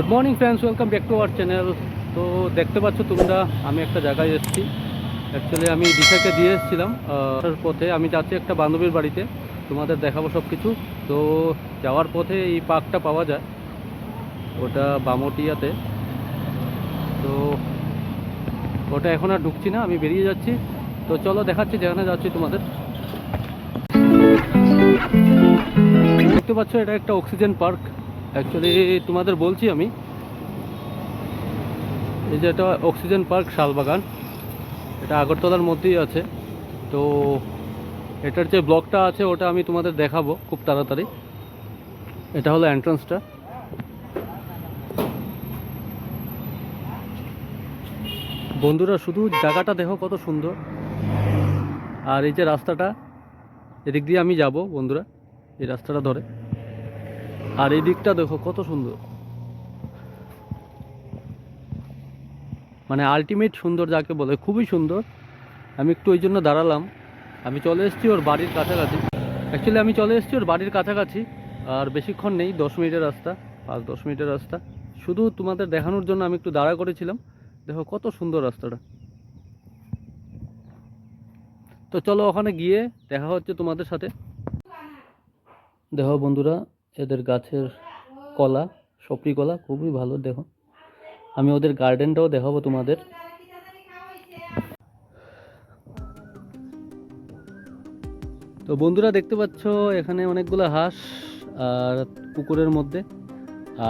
Good morning friends, welcome back to our channel. তো দেখতে পাচ্ছ তোমরা, আমি একটা জায়গায় এসেছি। অ্যাকচুয়ালি আমি দিশাকে দিয়ে এসেছিলাম পথে। আমি যাচ্ছি একটা বান্ধবীর বাড়িতে, তোমাদের দেখাবো সব কিছু। তো যাওয়ার পথে এই পার্কটা পাওয়া যায়, ওটা বামটিয়াতে। তো ওটা এখন আর ঢুকছি না, আমি বেরিয়ে যাচ্ছি। তো চলো দেখাচ্ছি যেখানে যাচ্ছি তোমাদের। দেখতে পাচ্ছ এটা একটা অক্সিজেন পার্ক। অ্যাকচুয়ালি তোমাদের বলছি আমি, এই যে এটা অক্সিজেন পার্ক শালবাগান, এটা আগরতলার মধ্যেই আছে। তো এটার যে ব্লকটা আছে ওটা আমি তোমাদের দেখাবো খুব তাড়াতাড়ি। এটা হলো এন্ট্রান্সটা। বন্ধুরা শুধু জায়গাটা দেখো কত সুন্দর। আর এই যে রাস্তাটা, এদিক দিয়ে আমি যাব বন্ধুরা, এই রাস্তাটা ধরে। আর এই দিকটা দেখো কত সুন্দর, মানে আলটিমেট সুন্দর যাকে বলে, খুবই সুন্দর। আমি একটু ওই জন্য দাঁড়ালাম। আমি চলে এসেছি ওর বাড়ির কাছাকাছি। অ্যাকচুয়ালি আমি চলে এসেছি ওর বাড়ির কাছাকাছি। আর বেশিক্ষণ নেই, 10 মিনিটের রাস্তা, 5-10 মিনিটের রাস্তা। শুধু তোমাদের দেখানোর জন্য আমি একটু দাঁড়া করেছিলাম। দেখো কত সুন্দর রাস্তাটা। তো চলো ওখানে গিয়ে দেখা হচ্ছে তোমাদের সাথে। দেখো বন্ধুরা, এদের গাছের কলা, সপরি কলা খুবই ভালো। দেখো, আমি ওদের গার্ডেনটাও দেখাবো তোমাদের। তো বন্ধুরা দেখতে পাচ্ছ এখানে অনেকগুলো হাঁস আর পুকুরের মধ্যে।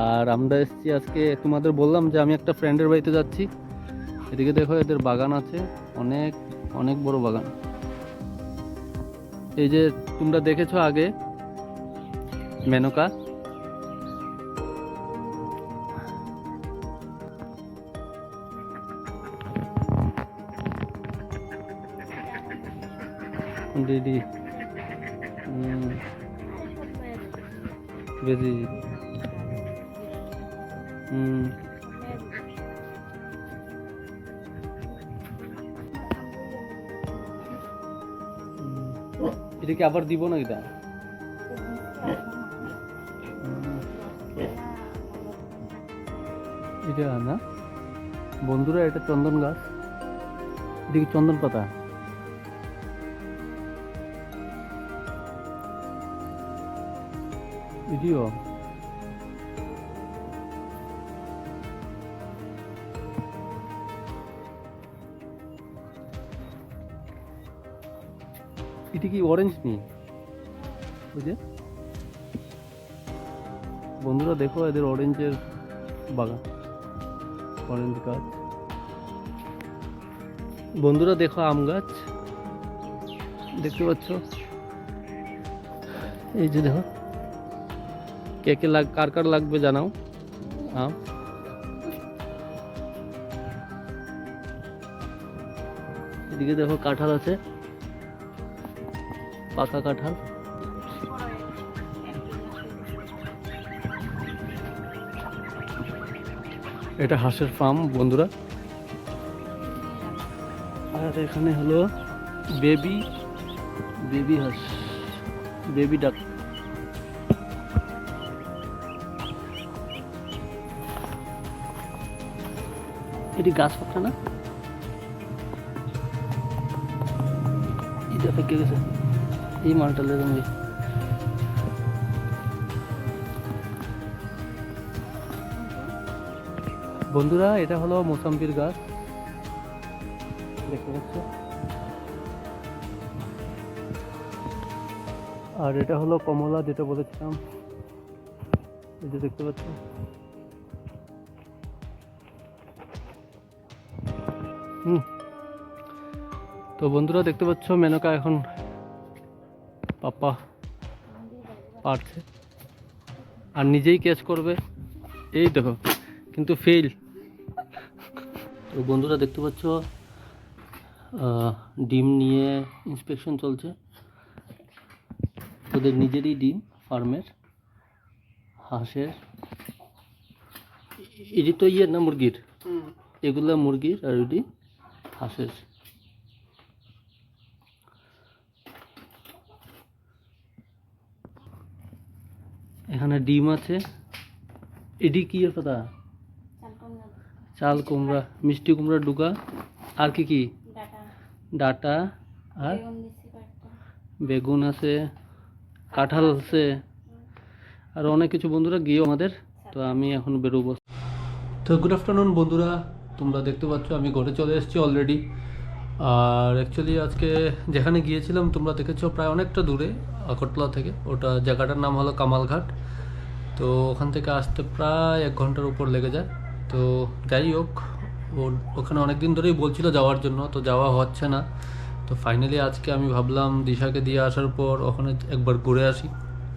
আর আমরা এসেছি আজকে, তোমাদের বললাম যে আমি একটা ফ্রেন্ডের বাড়িতে যাচ্ছি। এদিকে দেখো এদের বাগান আছে, অনেক অনেক বড় বাগান। এই যে তোমরা দেখেছো আগে মেনকা, দিদি বেজি এটা কি আবার দিব না এটা? এটা না বন্ধুরা, এটা চন্দন গাছ, এদিকে চন্দন পাতা। এটিও এটা কি অরেঞ্জ নি? ওই যে বন্ধুরা দেখো এদের অরেঞ্জের বাগান, অরেঞ্জ গাছ। বন্ধুরা দেখো আম গাছ দেখতে পাচ্ছ। এই যে দেখো, কে কে কার কার লাগবে জানাও আম। এদিকে দেখো কাঁঠাল আছে, পাকা কাঁঠাল। এটা হাঁসের ফার্ম বন্ধুরা। আর এখানে হলো বেবি বেবি হাঁস, বেবি ডাক। এটি গাছ পাতা না, এটা ফেঁকে গেছে এই মালটালের রঙে। বন্ধুরা এটা হলো মোসাম্বির গাছ, দেখতে পাচ্ছ। আর এটা হলো কমলা, যেটা বলেছিলাম, এই যে দেখতে পাচ্ছ। তো বন্ধুরা দেখতে পাচ্ছ মেনকা এখন পাপা পারছে আর নিজেই ক্যাচ করবে, এই দেখো, কিন্তু ফেল। তো বন্ধুরা দেখতে পাচ্ছ ডিম নিয়ে ইন্সপেকশন চলছে। ওদের নিজেরই ডিম, ফার্মের হাঁসের। এটি তো ইয়ে না মুরগির, এগুলা মুরগির আর এটি হাঁসের। এখানে ডিম আছে। এটি কি পাতা? চাল কুমড়া, মিষ্টি কুমড়া ডুগা, আর কি কি? ডাটা, আর বেগুন আছে, কাঁঠাল আছে, আর অনেক কিছু বন্ধুরা গিয়েও আমাদের। তো আমি এখন বেরোবো। তো গুড আফটারনুন বন্ধুরা, তোমরা দেখতে পাচ্ছ আমি ঘরে চলে এসেছি অলরেডি। আর অ্যাকচুয়ালি আজকে যেখানে গিয়েছিলাম তোমরা দেখেছো প্রায় অনেকটা দূরে আগরতলা থেকে, ওটা জায়গাটার নাম হলো কামালঘাট। তো ওখান থেকে আসতে প্রায় 1 ঘন্টার উপর লেগে যায়। তো যাই হোক, ওখানে অনেক দিন ধরেই বলছিল যাওয়ার জন্য, তো যাওয়া হচ্ছে না। তো ফাইনালি আজকে আমি ভাবলাম দিশাকে দিয়ে আসার পর ওখানে একবার ঘুরে আসি।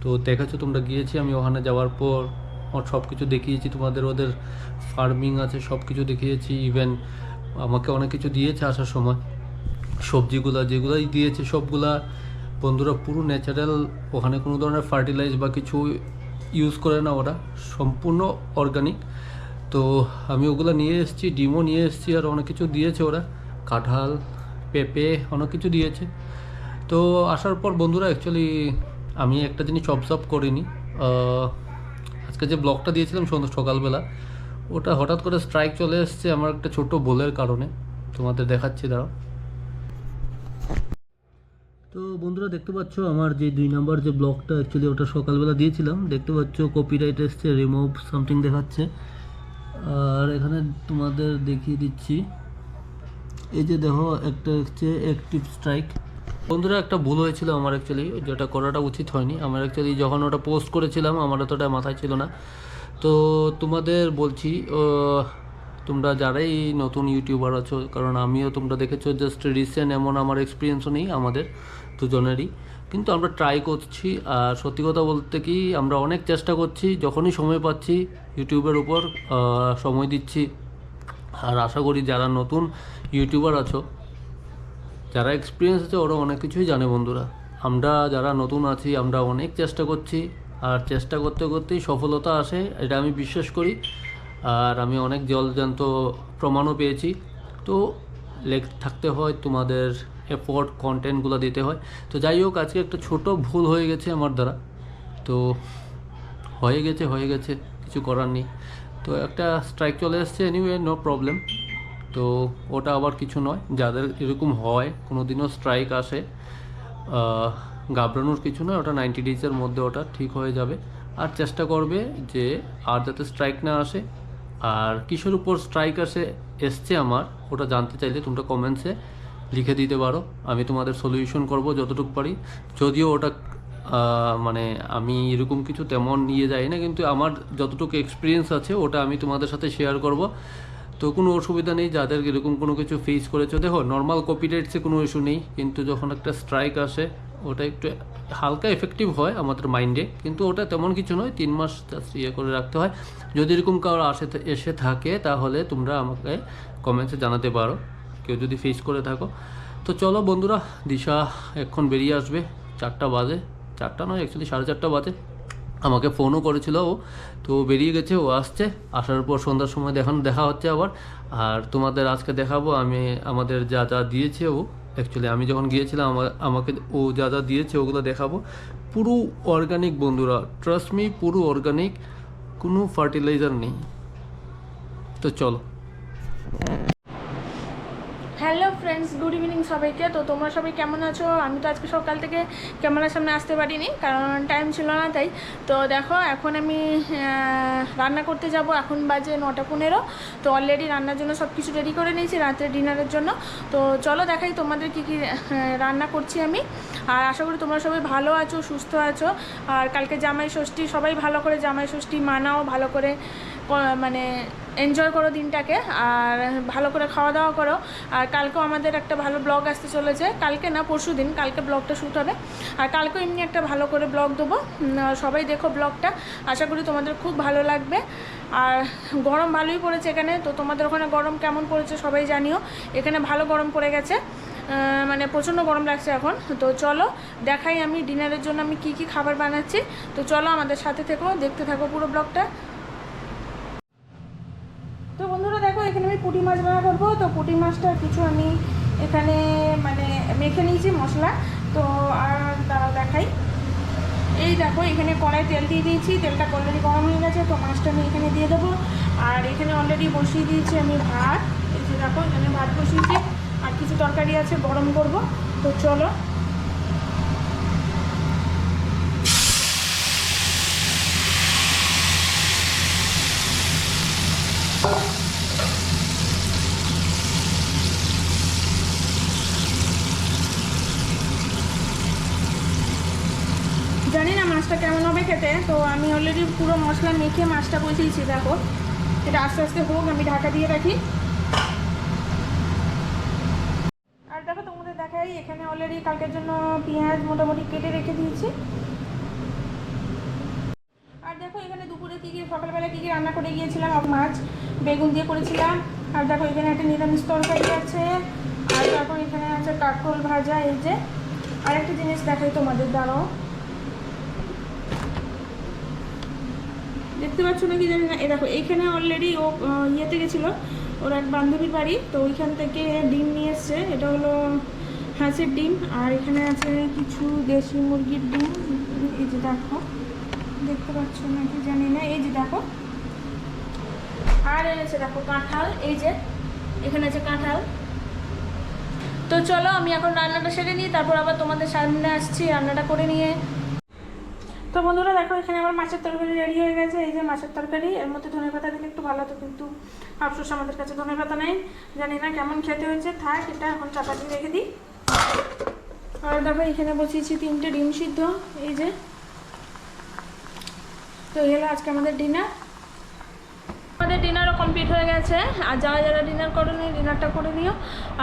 তো দেখেছো তোমরা গিয়েছি আমি, ওখানে যাওয়ার পর সব কিছু দেখিয়েছি তোমাদের, ওদের ফার্মিং আছে সব কিছু দেখিয়েছি। ইভেন আমাকে অনেক কিছু দিয়েছে আসার সময়, সবজিগুলো যেগুলোই দিয়েছে সবগুলা বন্ধুরা পুরো ন্যাচারাল, ওখানে কোনো ধরনের ফার্টিলাইজ বা কিছু ইউজ করে না ওরা, সম্পূর্ণ অর্গানিক। তো আমি ওগুলো নিয়ে এসেছি, ডিমও নিয়ে এসেছি, আর অনেক কিছু দিয়েছে ওরা, কাঁঠাল, পেঁপে, অনেক কিছু দিয়েছে। তো আসার পর বন্ধুরা অ্যাকচুয়ালি আমি একটা জিনিস অবজার্ভ করিনি, আজকে যে ব্লগটা দিয়েছিলাম সকালবেলা, ওটা হঠাৎ করে স্ট্রাইক চলে এসছে আমার একটা ছোট ভুলের কারণে। তোমাদের দেখাচ্ছি দাঁড়াও। তো বন্ধুরা দেখতে পাচ্ছ আমার যে 2 নম্বর যে ব্লগটা অ্যাকচুয়ালি ওটা সকালবেলা দিয়েছিলাম, দেখতে পাচ্ছ কপিরাইট এসছে, রিমুভ সামথিং দেখাচ্ছে। আর এখানে তোমাদের দেখিয়ে দিচ্ছি, এই যে দেখো একটা হচ্ছে অ্যাক্টিভ স্ট্রাইক। বন্ধুরা একটা ভুল হয়েছিল আমার অ্যাকচুয়ালি, যেটা করাটা উচিত হয়নি আমার অ্যাকচুয়ালি, যখন ওটা পোস্ট করেছিলাম আমার অতটা মাথায় ছিল না। তো তোমাদের বলছি, তোমরা যারাই নতুন ইউটিউবার আছো, কারণ আমিও তোমরা দেখেছো জাস্ট রিসেন্ট, এমন আমার এক্সপিরিয়েন্সও নেই আমাদের দুজনেরই, কিন্তু আমরা ট্রাই করছি। আর সত্যি কথা বলতে কি, আমরা অনেক চেষ্টা করছি, যখনই সময় পাচ্ছি ইউটিউবের উপর সময় দিচ্ছি। আর আশা করি যারা নতুন ইউটিউবার আছো, যারা এক্সপিরিয়েন্স আছে, ওরা অনেক কিছুই জানে বন্ধুরা। আমরা যারা নতুন আছি আমরা অনেক চেষ্টা করছি, আর চেষ্টা করতে করতেই সফলতা আসে, এটা আমি বিশ্বাস করি। আর আমি অনেক জলজান্ত প্রমাণও পেয়েছি। তো থাকতে হয়, তোমাদের এফোর্ট, কন্টেন্টগুলো দিতে হয়। তো যাই হোক, আজকে একটা ছোট ভুল হয়ে গেছে আমার দ্বারা, তো হয়ে গেছে, কিছু করার নেই। তো একটা স্ট্রাইক চলে এসছে, এনিওয়ে নো প্রবলেম। তো ওটা আবার কিছু নয়, যাদের এরকম হয় কোনো দিনও স্ট্রাইক আসে, ঘাবড়ানোর কিছু নয়, ওটা 90 ডেজের মধ্যে ওটা ঠিক হয়ে যাবে। আর চেষ্টা করবে যে আর যাতে স্ট্রাইক না আসে। আর কিসের উপর স্ট্রাইক এসছে আমার, ওটা জানতে চাইলে তোমরা কমেন্টসে লিখে দিতে পারো, আমি তোমাদের সলিউশন করব যতটুকু পারি। যদিও ওটা মানে আমি এরকম কিছু তেমন নিয়ে যাই না, কিন্তু আমার যতটুকু এক্সপিরিয়েন্স আছে ওটা আমি তোমাদের সাথে শেয়ার করব। তো কোনো অসুবিধা নেই যাদের এরকম কোনো কিছু ফেস করেছো। দেখো নর্মাল কপিরাইটসে কোনো ইস্যু নেই, কিন্তু যখন একটা স্ট্রাইক আসে ওটা একটু হালকা এফেক্টিভ হয় আমাদের মাইন্ডে, কিন্তু ওটা তেমন কিছু নয়, 3 মাস ইয়ে করে রাখতে হয়। যদি এরকম কারো এসে থাকে তাহলে তোমরা আমাকে কমেন্টসে জানাতে পারো, কেউ যদি ফেস করে থাকো। তো চলো বন্ধুরা, দিশা এখন বেরিয়ে আসবে, 4টা বাজে, 4টা নয় অ্যাকচুয়ালি 4:30 বাজে। আমাকে ফোনও করেছিল ও, তো বেরিয়ে গেছে, ও আসছে, আসার পর সন্ধ্যার সময় দেখা হচ্ছে আবার। আর তোমাদের আজকে দেখাবো আমি আমাদের যা যা দিয়েছে ও, অ্যাকচুয়ালি আমি যখন গিয়েছিলাম আমাকে ও যা যা দিয়েছে ওগুলো দেখাবো। পুরো অর্গানিক বন্ধুরা, ট্রাস্ট মি, পুরো অর্গানিক, কোনো ফার্টিলাইজার নেই। তো চলো। হ্যালো ফ্রেন্ডস, গুড ইভিনিং সবাইকে। তো তোমরা সবাই কেমন আছো? আমি তো আজকে সকাল থেকে ক্যামেরার সামনে আসতে পারিনি, কারণ টাইম ছিল না তাই। তো দেখো এখন আমি রান্না করতে যাব, এখন বাজে 9:15। তো অলরেডি রান্নার জন্য সব কিছু রেডি করে নিয়েছি রাত্রে ডিনারের জন্য। তো চলো দেখাই তোমাদের কী কী রান্না করছি আমি। আর আশা করি তোমরা সবাই ভালো আছো, সুস্থ আছো। আর কালকে জামাই ষষ্ঠী, সবাই ভালো করে জামাই ষষ্ঠী মানাও, ভালো করে মানে এনজয় করো দিনটাকে, আর ভালো করে খাওয়া দাওয়া করো। আর কালকেও আমাদের একটা ভালো ব্লগ আসতে চলেছে, কালকে না পরশু দিন, কালকে ব্লগটা শ্যুট হবে। আর কালকেও এমনি একটা ভালো করে ব্লগ দেবো, সবাই দেখো ব্লগটা, আশা করি তোমাদের খুব ভালো লাগবে। আর গরম ভালোই পড়েছে এখানে, তো তোমাদের ওখানে গরম কেমন পড়েছে সবাই জানিও। এখানে ভালো গরম পড়ে গেছে, মানে প্রচণ্ড গরম লাগছে এখন। তো চলো দেখাই আমি ডিনারের জন্য আমি কি কি খাবার বানাচ্ছি। তো চলো আমাদের সাথে থেকো, দেখতে থাকো পুরো ব্লগটা। তো বন্ধুরা দেখো, এখানে আমি পুঁটি মাছ রান্না করবো। তো পুঁটি মাছটা কিছু আমি এখানে মানে মেখে নিয়েছি মশলা। তো আর তারা দেখাই, এই দেখো এখানে কড়াই তেল দিয়ে দিয়েছি, তেলটা অলরেডি গরম হয়ে গেছে। তো মাছটা আমি এখানে দিয়ে দেবো। আর এখানে অলরেডি বসিয়ে দিয়েছি আমি ভাত। এই যে দেখো এখানে ভাত বসিয়েছি, আর কিছু তরকারি আছে গরম করব। তো চলো। জানি না মাছটা কেমন হবে খেতে, তো আমি অলরেডি পুরো মশলা মেখে মাছটা বসিয়েছি। দেখো এটা আস্তে আস্তে হোক, আমি ঢাকা দিয়ে রাখি। আর দেখো তোমাদের দেখাই, এখানে অলরেডি কালকের জন্য পেঁয়াজ মোটামুটি কেটে রেখে দিয়েছি। আর দেখো এখানে দুপুরে কী কী, সকালবেলা কী কী রান্না করে গিয়েছিলাম, মাছ বেগুন দিয়ে করেছিলাম। আর দেখো এখানে একটা নিরামিষ তরকারি আছে, আর তারপর এখানে আছে কাঁকরোল ভাজা। এই যে আর একটা জিনিস দেখাই তোমাদের, দাঁড়াও, দেখতে পাচ্ছ নাকি জানি না। এ দেখো এইখানে অলরেডি ও ইয়েতে গেছিলো ওর এক বান্ধবীর বাড়ি, তো ওইখান থেকে ডিম নিয়ে এসছে। এটা হলো হাঁসের ডিম, আর এখানে আছে কিছু দেশি মুরগির ডিম। এই যে দেখো, দেখতে পাচ্ছ নাকি জানি না, এই যে দেখো। আর এনেছে দেখো কাঁঠাল, এই যে এখানে আছে কাঁঠাল। তো চলো আমি এখন রান্নাটা সেরে নিই, তারপর আবার তোমাদের সামনে আসছি রান্নাটা করে নিয়ে। তো বন্ধুরা দেখো এখানে আমার মাছের তরকারি রেডি হয়ে গেছে। এই যে মাছের তরকারি, এর মধ্যে ধনেপাতা দিলে একটু ভালো হতো, কিন্তু আফসোস আমাদের কাছে ধনেপাতা নেই। জানি না কেমন খেতে হয়েছে, থাক, এটা এখন চাপাতি রেখে দিই। আর দেখো এখানে বসিয়েছি 3টে ডিম সিদ্ধ, এই যে। তো এই হলো আজকে আমাদের ডিনার। আমাদের ডিনারও কমপ্লিট হয়ে গেছে, আর যারা যারা ডিনার করেনি ডিনারটা করে নিও।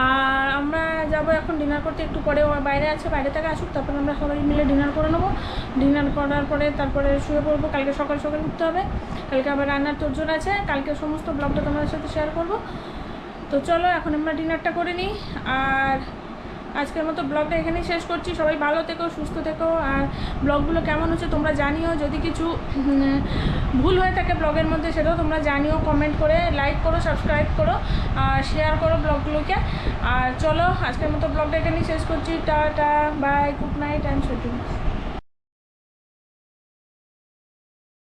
আর আমরা যাব এখন ডিনার করতে, একটু পরে বাইরে আছে, বাইরে থেকে আসুক, তারপরে আমরা সবাই মিলে ডিনার করে নেবো। ডিনার করার পরে তারপরে শুয়ে পড়বো, কালকে সকাল সকাল উঠতে হবে, কালকে আবার রান্নার তোড়জোড় আছে, কালকে সমস্ত ব্লগটা তোমাদের সাথে শেয়ার করব। তো চলো এখন আমরা ডিনারটা করে নিই, আর আজকের মতো ব্লগটা এখানেই শেষ করছি। সবাই ভালো থেকো, সুস্থ থেকো, আর ব্লগগুলো কেমন হচ্ছে তোমরা জানিও। যদি কিছু ভুল হয়ে থাকে ব্লগের মধ্যে সেটাও তোমরা জানিও, কমেন্ট করে, লাইক করো, সাবস্ক্রাইব করো, আর শেয়ার করো ব্লগগুলোকে। আর চলো আজকের মতো ব্লগটা এখানেই শেষ করছি। Tata, bye, good night and shooting.